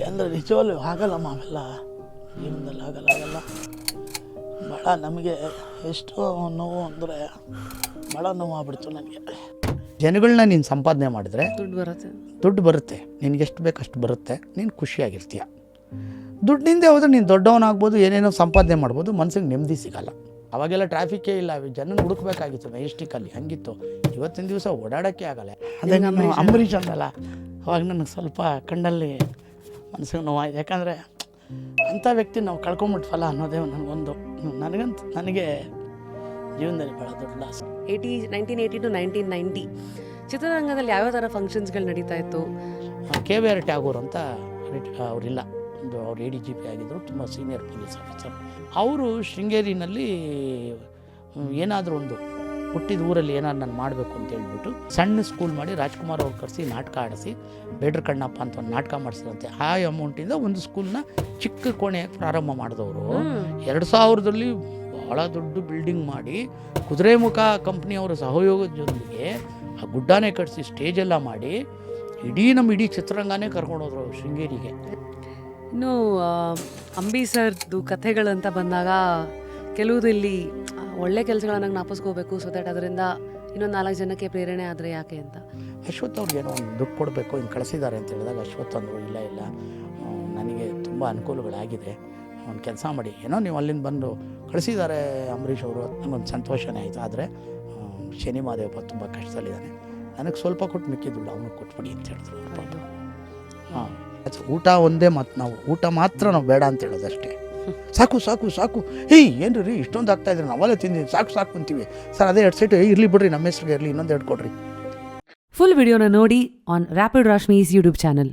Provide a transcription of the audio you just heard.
ಅಂದರೆ ನಿಜವಲ್ಲೂ ಆಗಲ್ಲಮ್ಮ ಅವೆಲ್ಲ, ಜೀವನದಲ್ಲಿ ಆಗಲ್ಲ. ಭಾಳ ನಮಗೆ ಎಷ್ಟು ನೋವು ಅಂದರೆ ಭಾಳ ನೋವು ಆಗ್ಬಿಡ್ತು ನನಗೆ. ಜನಗಳನ್ನ ನೀನು ಸಂಪಾದನೆ ಮಾಡಿದ್ರೆ ದುಡ್ಡು ಬರುತ್ತೆ, ನಿನಗೆ ಎಷ್ಟು ಬೇಕು ಅಷ್ಟು ಬರುತ್ತೆ, ನೀನು ಖುಷಿಯಾಗಿರ್ತೀಯ. ದುಡ್ಡಿಂದ ಹೋದ್ರೆ ನೀನು ದೊಡ್ಡವನಾಗ್ಬೋದು, ಏನೇನೋ ಸಂಪಾದನೆ ಮಾಡ್ಬೋದು, ಮನ್ಸಿಗೆ ನೆಮ್ಮದಿ ಸಿಗೋಲ್ಲ. ಅವಾಗೆಲ್ಲ ಟ್ರಾಫಿಕ್ಕೇ ಇಲ್ಲ, ಜನನ ಹುಡುಕ್ಬೇಕಾಗಿತ್ತು ಮೆಜೆಸ್ಟಿಕಲ್ಲಿ, ಹಂಗಿತ್ತು. ಇವತ್ತಿನ ದಿವಸ ಓಡಾಡೋಕ್ಕೆ ಆಗಲ್ಲ. ಅದೇ ನಾನು ಅಂಬರೀಷ್ ಅಂದಲ್ಲ, ಅವಾಗ ನನಗೆ ಸ್ವಲ್ಪ ಕಣ್ಣಲ್ಲಿ ಮನಸ್ಸಿಗೆ ನೋವಾಯಿತು. ಯಾಕಂದರೆ ಅಂಥ ವ್ಯಕ್ತಿ ನಾವು ಕಳ್ಕೊಂಬಿಟ್ವಲ್ಲ ಅನ್ನೋದೇ ನನಗೆ ಜೀವನದಲ್ಲಿ ಭಾಳ ದೊಡ್ಡ ಲಾಸ್. 1980 to 1990 ಚಿತ್ರರಂಗದಲ್ಲಿ ಯಾವ್ಯಾವ ಥರ ಫಂಕ್ಷನ್ಸ್ಗಳು ನಡೀತಾ ಇತ್ತು? KVR ಟ್ಯಾಗೂರ್ ಅಂತ ಅವರಿಲ್ಲ, ಅವ್ರು ADGP ಆಗಿದ್ದರು, ತುಂಬ ಸೀನಿಯರ್ ಪೊಲೀಸ್ ಆಫೀಸರ್. ಅವರು ಶೃಂಗೇರಿನಲ್ಲಿ ಏನಾದರೂ ಒಂದು ಹುಟ್ಟಿದ ಊರಲ್ಲಿ ಏನಾದ್ರು ನಾನು ಮಾಡಬೇಕು ಅಂತ ಹೇಳ್ಬಿಟ್ಟು ಸಣ್ಣ ಸ್ಕೂಲ್ ಮಾಡಿ ರಾಜ್ಕುಮಾರ್ ಅವ್ರು ಕರೆಸಿ ನಾಟಕ ಆಡಿಸಿ ಬೇಡ್ರ ಕಣ್ಣಪ್ಪ ಅಂತ ಒಂದು ನಾಟಕ ಮಾಡಿಸಿದಂತೆ. ಆ ಅಮೌಂಟಿಂದ ಒಂದು ಸ್ಕೂಲ್ನ ಚಿಕ್ಕ ಕೋಣೆಯಾಗಿ ಪ್ರಾರಂಭ ಮಾಡಿದವರು 2000ರಲ್ಲಿ ಭಾಳ ದೊಡ್ಡ ಬಿಲ್ಡಿಂಗ್ ಮಾಡಿ ಕುದುರೆಮುಖ ಕಂಪ್ನಿಯವರ ಸಹಯೋಗದೊಂದಿಗೆ ಆ ಗುಡ್ಡಾನೇ ಕಟ್ಟಿಸಿ ಸ್ಟೇಜೆಲ್ಲ ಮಾಡಿ ಇಡೀ ಚಿತ್ರರಂಗನೇ ಕರ್ಕೊಂಡೋದ್ರು ಶೃಂಗೇರಿಗೆ. ಇನ್ನು ಅಂಬಿ ಸರ್ದು ಕಥೆಗಳಂತ ಬಂದಾಗ ಕೆಲವುದು ಇಲ್ಲಿ ಒಳ್ಳೆ ಕೆಲಸಗಳನ್ನ ಜ್ಞಾಪಿಸ್ಕೋಬೇಕು, ಸೊ ದಟ್ ಅದರಿಂದ ಇನ್ನೊಂದು 4 ಜನಕ್ಕೆ ಪ್ರೇರಣೆ ಆದರೆ ಯಾಕೆ ಅಂತ. ಅಶ್ವಥ್ ಅವ್ರಿಗೇನೋ ಒಂದು ದುಡ್ಡು ಕೊಡಬೇಕು, ಹಿಂಗೆ ಕಳಿಸಿದ್ದಾರೆ ಅಂತ ಹೇಳಿದಾಗ ಅಶ್ವಥ್ ಅಂದರು ಇಲ್ಲ ನನಗೆ ತುಂಬ ಅನುಕೂಲಗಳಾಗಿದೆ, ಒಂದು ಕೆಲಸ ಮಾಡಿ, ಏನೋ ನೀವು ಅಲ್ಲಿಂದ ಬಂದು ಕಳಿಸಿದ್ದಾರೆ ಅಂಬರೀಷ್ ಅವರು, ನನಗೊಂದು ಸಂತೋಷನೇ ಆಯಿತು. ಆದರೆ ಶನಿ ಮಹಾದೇವಪ್ಪ ತುಂಬ ಕಷ್ಟದಲ್ಲಿದ್ದಾನೆ, ನನಗೆ ಸ್ವಲ್ಪ ಕೊಟ್ಟು ಮಿಕ್ಕಿದ್ದು ಅವನಿಗೆ ಕೊಟ್ಬಿಡಿ ಅಂತ ಹೇಳಿದ್ರು. ಹಾಂ, ಊಟ ಒಂದೇ ಮಾತು, ನಾವು ಊಟ ಮಾತ್ರ ನಾವು ಬೇಡ ಅಂತ ಹೇಳೋದಷ್ಟೇ. ಸಾಕು ಏಯ್ ಏನು ರೀ ಇಷ್ಟೊಂದು ಆಗ್ತಾಯಿದ್ರೆ ನಾವೆಲ್ಲ ತಿಂದಿದ್ದು ಸಾಕು ಅಂತೀವಿ ಸರ್. ಅದೇ 2 ಸೈಟು ಇರಲಿ ಬಿಡ್ರಿ, ನಮ್ಮ ಹೆಸ್ರಿಗೆ ಇರಲಿ, ಇನ್ನೊಂದು 2 ಕೊಡ್ರಿ. ಫುಲ್ ವಿಡಿಯೋನ ನೋಡಿ ಆನ್ ರ್ಯಾಪಿಡ್ ರಾಶ್ಮೀಸ್ ಯೂಟ್ಯೂಬ್ ಚಾನಲ್.